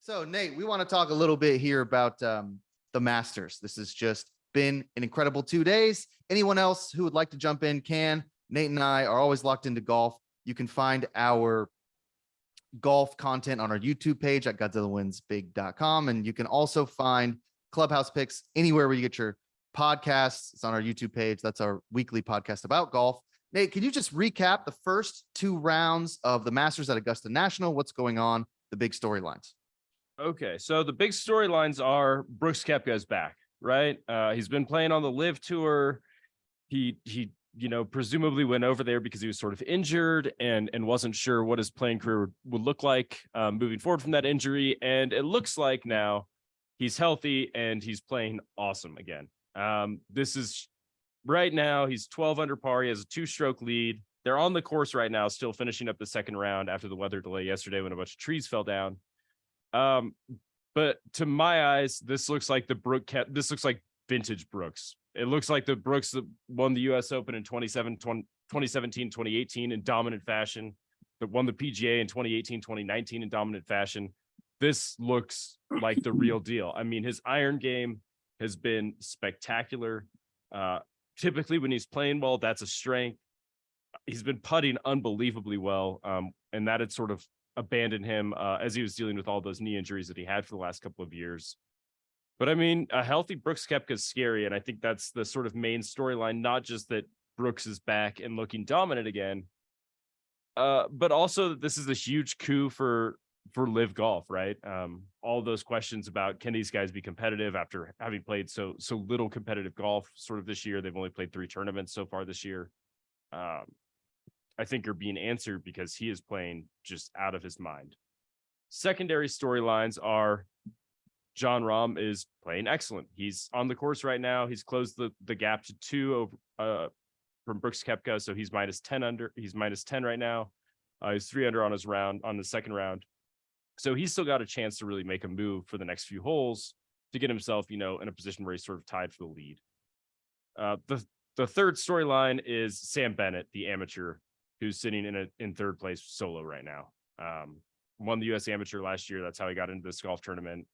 So, Nate, we want to talk a little bit here about the Masters. This has just been an incredible 2 days. Anyone else who would like to jump in can. Nate and I are always locked into golf. You can find our golf content on our YouTube page at GodzillaWinsBig.com. And you can also find Clubhouse picks anywhere where you get your podcasts. It's on our YouTube page. That's our weekly podcast about golf. Nate, can you just recap the first 2 rounds of the Masters at Augusta National? What's going on? The big storylines. Okay, so the big storylines are Brooks Koepka's back, right? He's been playing on the Live Tour. He presumably went over there because he was sort of injured and wasn't sure what his playing career would look like moving forward from that injury. And it looks like now he's healthy and he's playing awesome again. This is right now, he's 12 under par. He has a 2-stroke lead. They're on the course right now, still finishing up the second round after the weather delay yesterday when a bunch of trees fell down. But to my eyes, this looks like this looks like vintage Brooks. It looks like the Brooks that won the US Open in 2017, 2018 in dominant fashion, that won the PGA in 2018, 2019 in dominant fashion. This looks like the real deal. I mean, his iron game has been spectacular. Typically when he's playing well, that's a strength. He's been putting unbelievably well. And that had sort of abandoned him as he was dealing with all those knee injuries that he had for the last couple of years. But I mean, a healthy Brooks Koepka is scary, and I think that's the sort of main storyline, not just that Brooks is back and looking dominant again, but also that this is a huge coup for Live Golf, right? All those questions about can these guys be competitive after having played so little competitive golf sort of this year. They've only played 3 tournaments so far this year. I think are being answered because he is playing just out of his mind. Secondary storylines are Jon Rahm is playing excellent. He's on the course right now. He's closed the gap to 2 over from Brooks Koepka, so he's minus 10 under. He's minus 10 right now. He's 3 under on his round on the second round. So he's still got a chance to really make a move for the next few holes to get himself, in a position where he's sort of tied for the lead. The third storyline is Sam Bennett, the amateur, who's sitting in third place solo right now. Won the U.S. Amateur last year. That's how he got into this golf tournament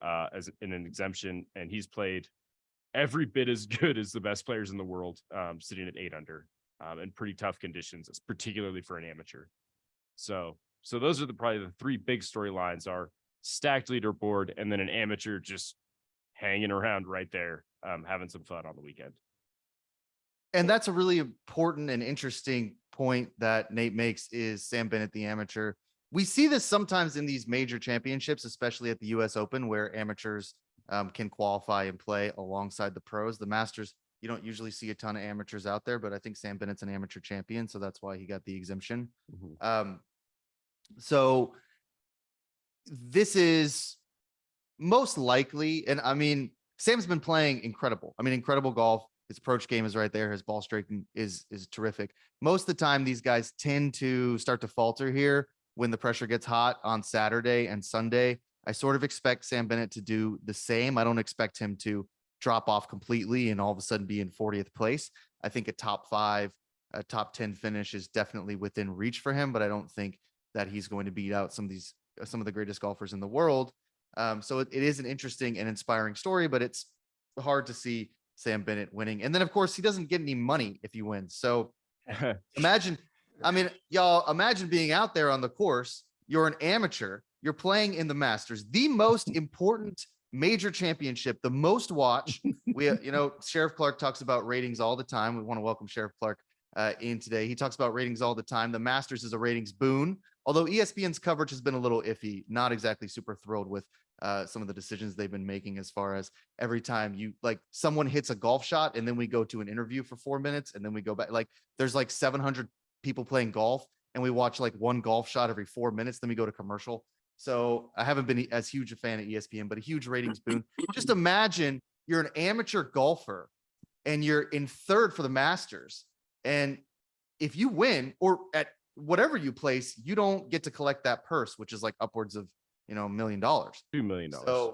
as in an exemption, and he's played every bit as good as the best players in the world, sitting at 8 under in pretty tough conditions, particularly for an amateur. So those are probably the 3 big storylines: are stacked leaderboard and then an amateur just hanging around right there, having some fun on the weekend. And that's a really important and interesting point that Nate makes, is Sam Bennett, the amateur. We see this sometimes in these major championships, especially at the US Open, where amateurs can qualify and play alongside the pros. The Masters, you don't usually see a ton of amateurs out there, but I think Sam Bennett's an amateur champion, so that's why he got the exemption. Mm-hmm. So this is most likely, and I mean, Sam's been playing incredible. I mean, incredible golf. His approach game is right there. His ball striking is terrific. Most of the time, these guys tend to start to falter here when the pressure gets hot on Saturday and Sunday. I sort of expect Sam Bennett to do the same. I don't expect him to drop off completely and all of a sudden be in 40th place. I think a top 5, a top 10 finish is definitely within reach for him, but I don't think that he's going to beat out some of the greatest golfers in the world. So it is an interesting and inspiring story, but it's hard to see Sam Bennett winning. And then, of course, he doesn't get any money if he wins. So imagine being out there on the course. You're an amateur. You're playing in the Masters, the most important major championship, the most watch. Sheriff Clarke talks about ratings all the time. We want to welcome Sheriff Clarke in today. He talks about ratings all the time. The Masters is a ratings boon, although ESPN's coverage has been a little iffy. Not exactly super thrilled with some of the decisions they've been making, as far as every time someone hits a golf shot and then we go to an interview for 4 minutes and then we go back. There's 700 people playing golf and we watch one golf shot every 4 minutes. Then we go to commercial. So I haven't been as huge a fan of ESPN, but a huge ratings boon. Just imagine you're an amateur golfer and you're in third for the Masters. And if you win, or at whatever you place, you don't get to collect that purse, which is upwards of $1 million. $2 million. So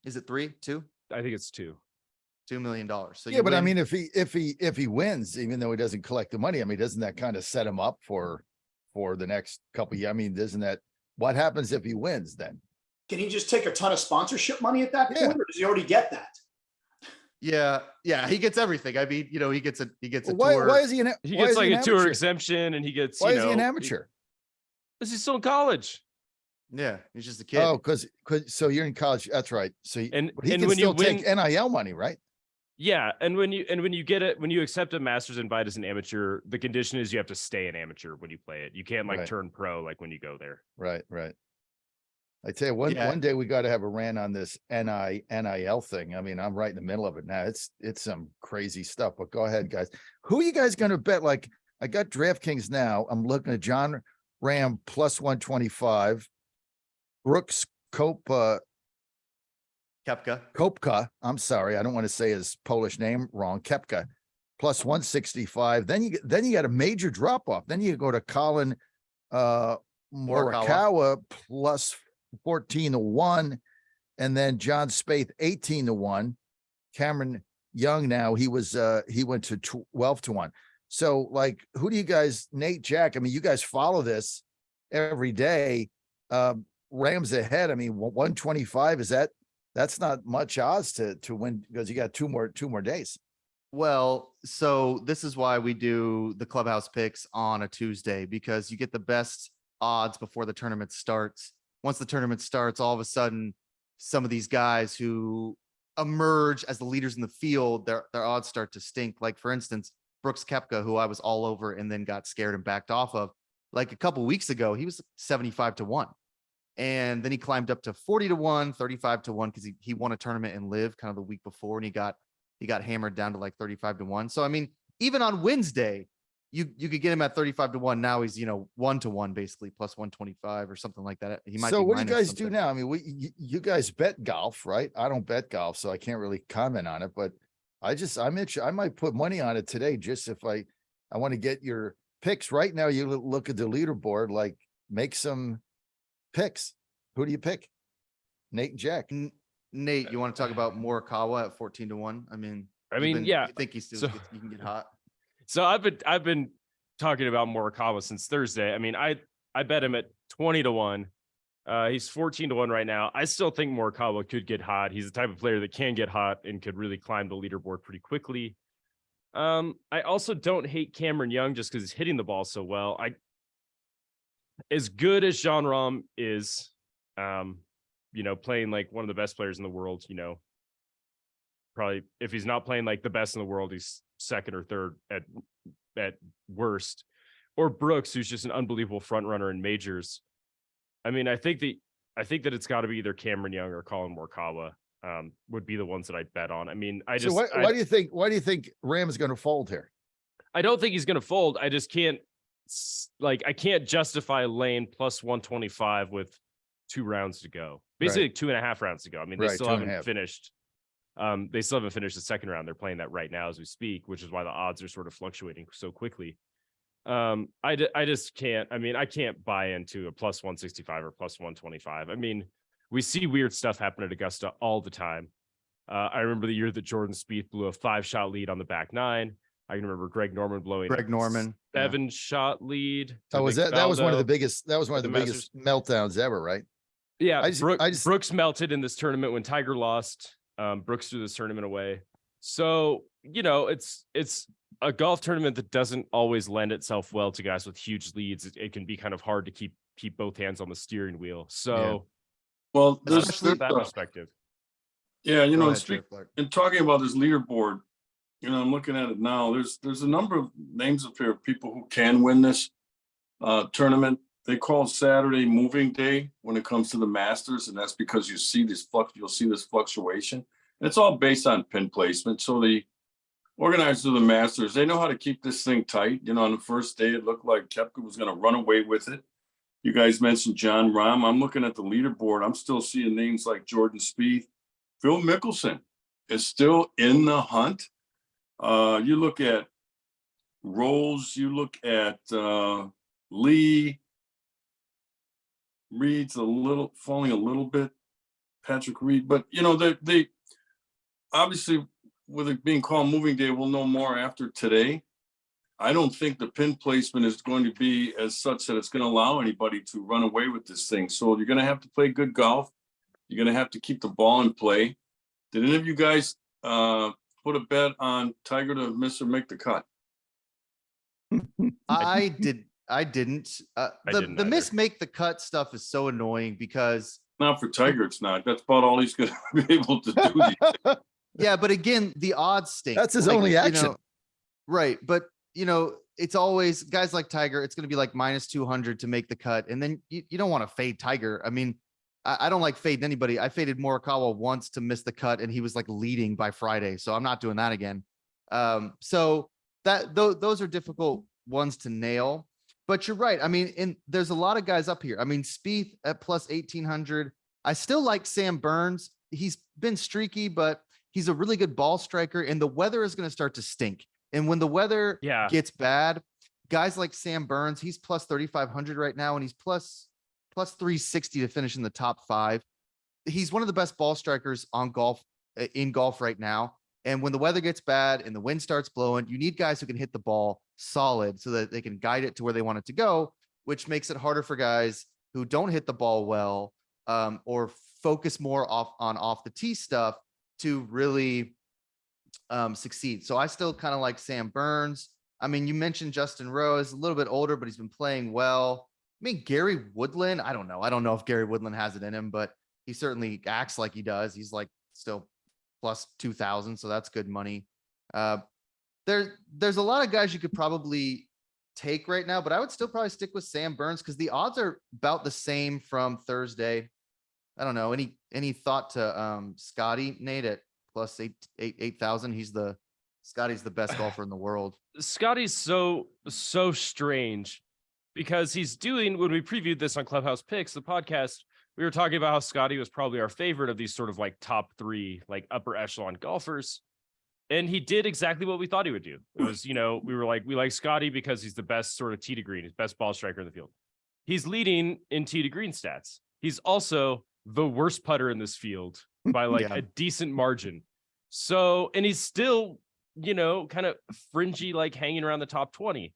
is it 3, 2? I think it's 2. $2 million. So yeah, but I mean, if he wins, even though he doesn't collect the money, I mean, doesn't that kind of set him up for the next couple of years? I mean, doesn't that, what happens if he wins then? can he just take a ton of sponsorship money at that Yeah. point, or does he already get that? Yeah, he gets everything. I mean, he gets a Why, tour. why is he an He why gets is like he a an tour amateur? exemption, and he gets, Why you is know, he an amateur? because he's still in college. Yeah, he's just a kid. Oh, because so you're in college. That's right. So And- but he and can when you still take win- NIL money, right? Yeah, and when you get it, when you accept a master's invite as an amateur, the condition is you have to stay an amateur when you play it. You can't like Right. turn pro like when you go there. Right. I tell you, one day we got to have a rant on this NIL thing. I mean, I'm right in the middle of it now. It's some crazy stuff. But go ahead, guys. Who are you guys going to bet? Like, I got DraftKings now. I'm looking at John Ram plus 125, Brooks Kopka. I'm sorry, I don't want to say his Polish name wrong. Kepka plus 165. Then you got a major drop off. Then you go to Colin Morikawa plus 14-1, and then John Spaeth 18-1. Cameron Young now he went to 12-1. So like, who do you guys, Nate, Jack? I mean, you guys follow this every day. Rams ahead. I mean, 125 that's not much odds to win because you got two more days. Well, so this is why we do the clubhouse picks on a Tuesday, because you get the best odds before the tournament starts. Once the tournament starts, all of a sudden, some of these guys who emerge as the leaders in the field, their odds start to stink. Like, for instance, Brooks Koepka, who I was all over and then got scared and backed off of. Like a couple weeks ago, he was 75-1. And then he climbed up to 40-1, 35-1, because he won a tournament and Live kind of the week before, and he got hammered down to like 35-1. So I mean, even on Wednesday, you could get him at 35-1. Now he's 1-1 basically, plus 125 or something like that. He might. So be what do you minus guys something. do now? I mean, you guys bet golf, right? I don't bet golf, so I can't really comment on it. But I might put money on it today, just if I want to get your picks right now. You look at the leaderboard, like make some picks. Who do you pick? Nate and Jack. Nate, you want to talk about Morikawa at 14-1? I mean, Yeah. You think he still you can get hot? So I've been talking about Morikawa since Thursday. I mean, I bet him at 20-1. He's 14-1 right now. I still think Morikawa could get hot. He's the type of player that can get hot and could really climb the leaderboard pretty quickly. I also don't hate Cameron Young just because he's hitting the ball so well. As good as Jon Rahm is, playing like one of the best players in the world, probably if he's not playing like the best in the world, he's second or third at worst. Or Brooks, who's just an unbelievable front runner in majors. I mean, I think that it's got to be either Cameron Young or Colin Morikawa would be the ones that I'd bet on. I mean, why do you think Ram is going to fold here? I don't think he's going to fold. I just can't I can't justify Lane plus 125 with 2 rounds to go. Basically, Right. 2.5 rounds to go. I mean, they Right, still 2.5. haven't finished. They still haven't finished the second round. They're playing that right now as we speak, which is why the odds are sort of fluctuating so quickly. I just can't. I mean, I can't buy into a plus 165 or plus 125. I mean, we see weird stuff happen at Augusta all the time. I remember the year that Jordan Spieth blew a 5-shot lead on the back 9. I can remember Greg Norman blowing a 7-shot lead. Oh, was that was one of the biggest Masters. meltdowns ever, right? Yeah, Brooks melted in this tournament when Tiger lost. Brooks threw this tournament away. So, it's a golf tournament that doesn't always lend itself well to guys with huge leads. It can be kind of hard to keep both hands on the steering wheel. So, well, there's that perspective. Yeah, Ahead, in talking about this leaderboard, I'm looking at it now. There's a number of names up here of people who can win this tournament. They call Saturday moving day when it comes to the Masters, and that's because you'll see this fluctuation. And it's all based on pin placement. So the organizers of the Masters, they know how to keep this thing tight. On the first day, it looked like Koepka was going to run away with it. You guys mentioned Jon Rahm. I'm looking at the leaderboard. I'm still seeing names like Jordan Spieth. Phil Mickelson is still in the hunt. You look at Rose, you look at Lee. Reed's falling a little bit, Patrick Reed, but they obviously, with it being called moving day, we'll know more after today. I don't think the pin placement is going to be as such that it's going to allow anybody to run away with this thing. So you're going to have to play good golf. You're going to have to keep the ball in play. Did any of you guys put a bet on Tiger to miss or make the cut? I didn't. The miss either. make the cut stuff is so annoying because Not for Tiger, it's not. That's about all he's going to be able to do. yeah, but again, the odds stink. That's his Like, only action. Right. But it's always guys like Tiger, it's going to be like minus 200 to make the cut. And then you don't want to fade Tiger. I mean, I don't like fading anybody. I faded Morikawa once to miss the cut and he was like leading by Friday. So I'm not doing that again. So those are difficult ones to nail, but you're right. I mean, there's a lot of guys up here. I mean, Spieth at plus 1800. I still like Sam Burns. He's been streaky, but he's a really good ball striker and the weather is going to start to stink. And when the weather gets bad, guys like Sam Burns, he's plus 3,500 right now, and he's plus 360 to finish in the top 5. He's one of the best ball strikers in golf right now. And when the weather gets bad and the wind starts blowing, you need guys who can hit the ball solid so that they can guide it to where they want it to go, which makes it harder for guys who don't hit the ball well or focus more off the tee stuff to really succeed. So I still kind of like Sam Burns. I mean, you mentioned Justin Rose, a little bit older, but he's been playing well. I mean, Gary Woodland, I don't know if Gary Woodland has it in him, but he certainly acts like he does. He's like still plus 2,000. So that's good money. There's a lot of guys you could probably take right now, but I would still probably stick with Sam Burns because the odds are about the same from Thursday. I don't know. Any thought to Scotty, Nate, at plus 8,000? Scotty's the best golfer in the world. Scotty's so strange because he's doing, when we previewed this on Clubhouse Picks, the podcast, we were talking about how Scotty was probably our favorite of these sort of like top 3, like upper echelon golfers. And he did exactly what we thought he would do. It was, we were like, we like Scotty because he's the best sort of tee to green, his best ball striker in the field. He's leading in tee to green stats. He's also the worst putter in this field by like a decent margin. So, and he's still, kind of fringy, like hanging around the top 20.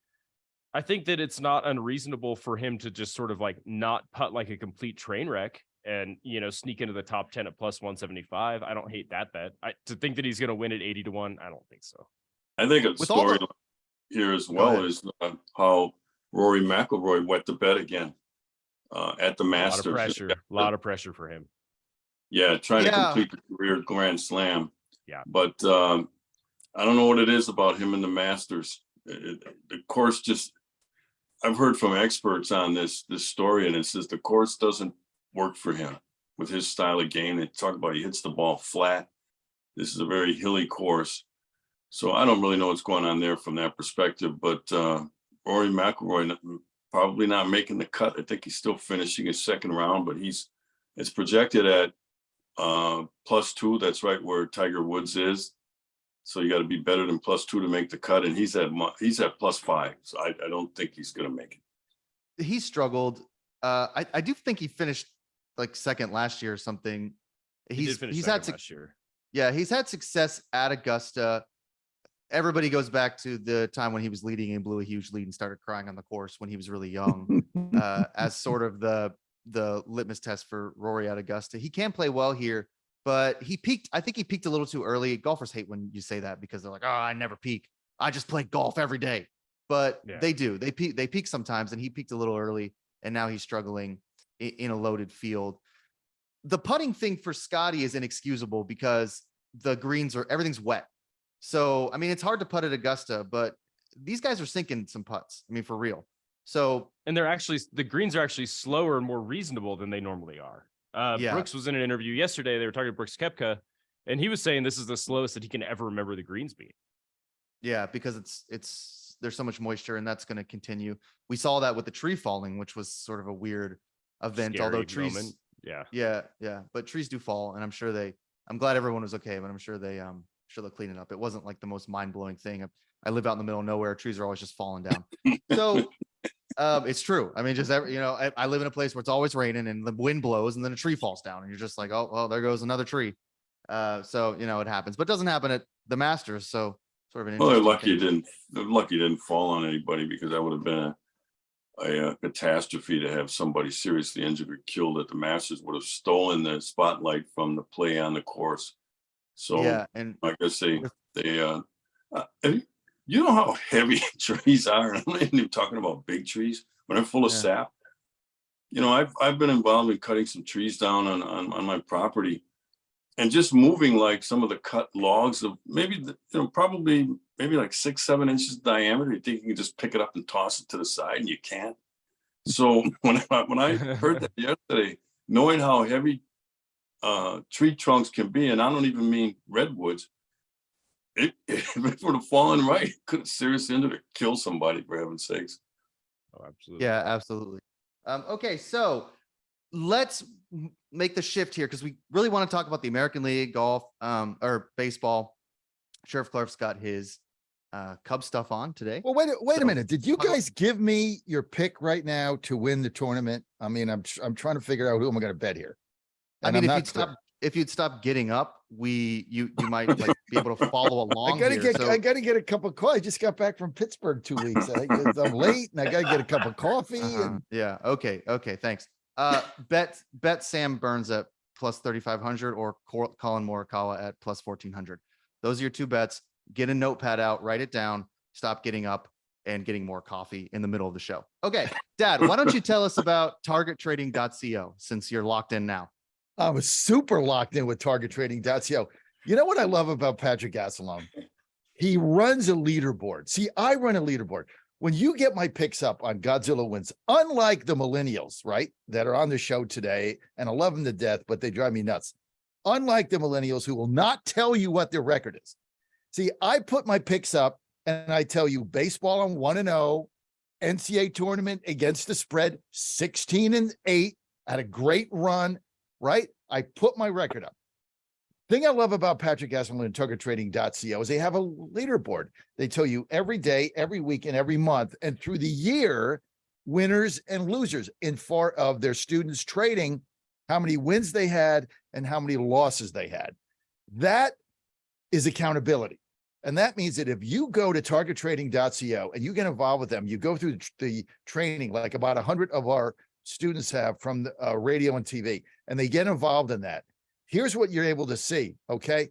I think that it's not unreasonable for him to just sort of like not putt like a complete train wreck and, sneak into the top 10 at plus 175. I don't hate that bet. To think that he's going to win at 80 to 1, I don't think so. I think a story here as well is how Rory McIlroy wet the bed again at the Masters. A lot of pressure for him. Yeah, trying to complete the career Grand Slam. Yeah. But I don't know what it is about him in the Masters. The course just, I've heard from experts on this story, and it says the course doesn't work for him with his style of game. They talk about he hits the ball flat. This is a very hilly course. So I don't really know what's going on there from that perspective, but Rory McIlroy probably not making the cut. I think he's still finishing his second round, but it's projected at +2. That's right where Tiger Woods is. So you got to be better than +2 to make the cut, and he's at +5. So I don't think he's going to make it. He struggled. I do think he finished like second last year or something. He's had last year. Yeah, he's had success at Augusta. Everybody goes back to the time when he was leading and blew a huge lead and started crying on the course when he was really young, as sort of the litmus test for Rory at Augusta. He can play well here, but I think he peaked a little too early. Golfers hate when you say that because they're like, oh, I never peak. I just play golf every day. But they do. They peak sometimes, and he peaked a little early, and now he's struggling in a loaded field. The putting thing for Scotty is inexcusable because the greens everything's wet. So, I mean, it's hard to putt at Augusta, but these guys are sinking some putts. I mean, for real. So, and the greens are actually slower and more reasonable than they normally are. Brooks was in an interview yesterday. They were talking to Brooks Koepka, and he was saying this is the slowest that he can ever remember the greens being. Yeah, because there's so much moisture, and that's going to continue. We saw that with the tree falling, which was sort of a weird event. Scary although trees, moment. yeah, but trees do fall, and I'm glad everyone was okay, but I'm sure they'll clean it up. It wasn't like the most mind-blowing thing. I live out in the middle of nowhere. Trees are always just falling down. So it's true. I mean, I live in a place where it's always raining and the wind blows and then a tree falls down and you're just like, oh, well, there goes another tree. So, it happens, but it doesn't happen at the Masters. So sort of an they're lucky it didn't fall on anybody, because that would have been a catastrophe to have somebody seriously injured or killed at the Masters. Would have stolen the spotlight from the play on the course. So Yeah, and like I say, and you know how heavy trees are. I'm not even talking about big trees when they're full of Yeah. sap. You know, I've been involved in cutting some trees down on my property, and just moving like some of the cut logs of maybe probably maybe like 6-7 inches diameter. You think you can just pick it up and toss it to the side, and you can't. So when I heard that yesterday, knowing how heavy tree trunks can be, and I don't even mean redwoods, if it would have fallen right, it could have seriously ended or kill somebody, for heaven's sakes. Oh, absolutely. yeah, absolutely. Okay, so let's make the shift here because we really want to talk about the American League, golf, or baseball. Sheriff Clarke's got his Cub stuff on today. Well, wait So- a minute. Did you guys give me your pick right now to win the tournament? I mean, I'm trying to figure out who am I going to bet here. I And mean, I'm if not you'd stop getting up, you might like be able to follow along. I here. So, gotta get a cup of coffee. I just got back from Pittsburgh 2 weeks. I'm late and I gotta get a cup of coffee. And yeah. Okay. Thanks. Bet Sam Burns at plus 3,500 or Colin Morikawa at plus 1,400. Those are your two bets. Get a notepad out, write it down, stop getting up and getting more coffee in the middle of the show. Okay, Dad, why don't you tell us about targettrading.co since you're locked in now? I was super locked in with targettrading.co. You know what I love about Patrick Assalone? He runs a leaderboard. See, I run a leaderboard. When you get my picks up on Godzilla Wins, unlike the millennials, right, that are on the show today, and I love them to death, but they drive me nuts. Unlike the millennials who will not tell you what their record is. See, I put my picks up and I tell you baseball on 1-0, NCAA tournament against the spread 16-8, had a great run, right? I put my record up. Thing I love about Patrick Assalone and targettrading.co is they have a leaderboard. They tell you every day, every week, and every month, and through the year, winners and losers in far of their students trading, how many wins they had and how many losses they had. That is accountability. And that means that if you go to targettrading.co and you get involved with them, you go through the training like about 100 of our students have from the, radio and TV, and they get involved in that. Here's what you're able to see, okay?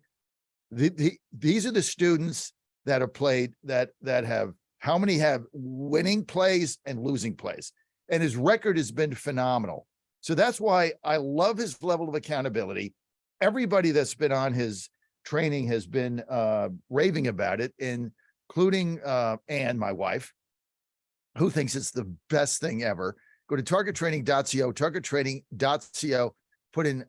These are the students that have played that have, how many have winning plays and losing plays. And his record has been phenomenal. So that's why I love his level of accountability. Everybody that's been on his training has been raving about it, including Ann, my wife, who thinks it's the best thing ever. Go to targettrading.co, targettrading.co, put in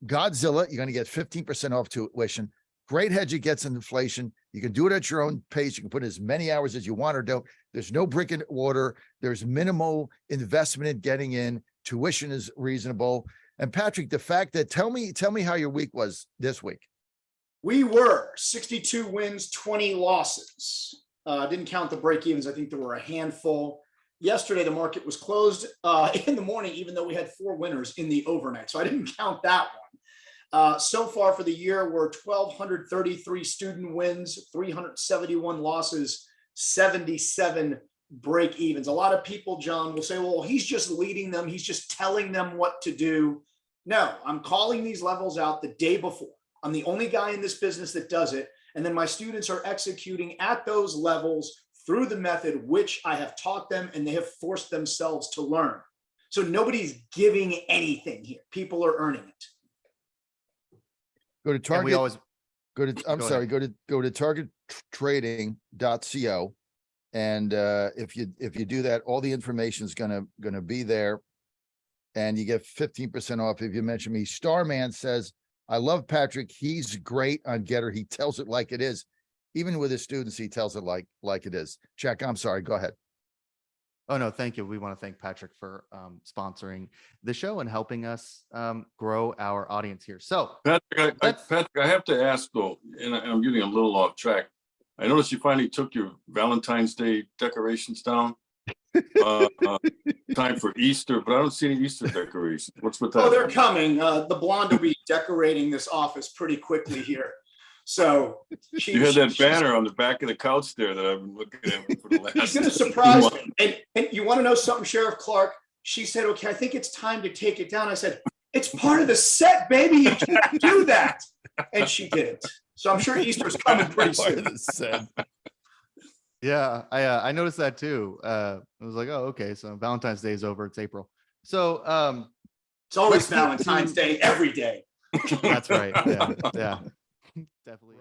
Godzilla, you're going to get 15% off tuition. Great hedge against inflation. You can do it at your own pace. You can put as many hours as you want or don't. There's no brick and mortar. There's minimal investment in getting in. Tuition is reasonable. And Patrick, the fact that tell me how your week was this week. We were 62 wins, 20 losses. Didn't count the break evens. I think there were a handful. Yesterday, the market was closed in the morning, even though we had 4 winners in the overnight. So I didn't count that one. So far for the year, we're 1,233 student wins, 371 losses, 77 break evens. A lot of people, John, will say, well, he's just leading them. He's just telling them what to do. No, I'm calling these levels out the day before. I'm the only guy in this business that does it. And then my students are executing at those levels through the method which I have taught them and they have forced themselves to learn. So nobody's giving anything here. People are earning it. Go to Target. We always Go to targettrading.co. And if you do that, all the information is gonna be there, and you get 15% off if you mention me. Starman says, I love Patrick. He's great on Getter. He tells it like it is. Even with his students, he tells it like it is. Jack, I'm sorry. Go ahead. Oh, no, thank you. We want to thank Patrick for sponsoring the show and helping us grow our audience here. So, Patrick, I have to ask though, and I'm getting a little off track. I noticed you finally took your Valentine's Day decorations down. Time for Easter, but I don't see any Easter decorations. What's with that? Oh, they're coming. The blonde will be decorating this office pretty quickly here. So You had that banner on the back of the couch there that I've been looking at for the last. She's going to surprise me. And you want to know something, Sheriff Clarke? She said, okay, I think it's time to take it down. I said, it's part of the set, baby. You can't do that. And she didn't. So I'm sure Easter's coming pretty soon. Yeah, I noticed that too. I was like, oh, okay. So Valentine's Day is over. It's April. So It's always let's get to- Valentine's Day every day. that's right. Yeah, yeah. Definitely.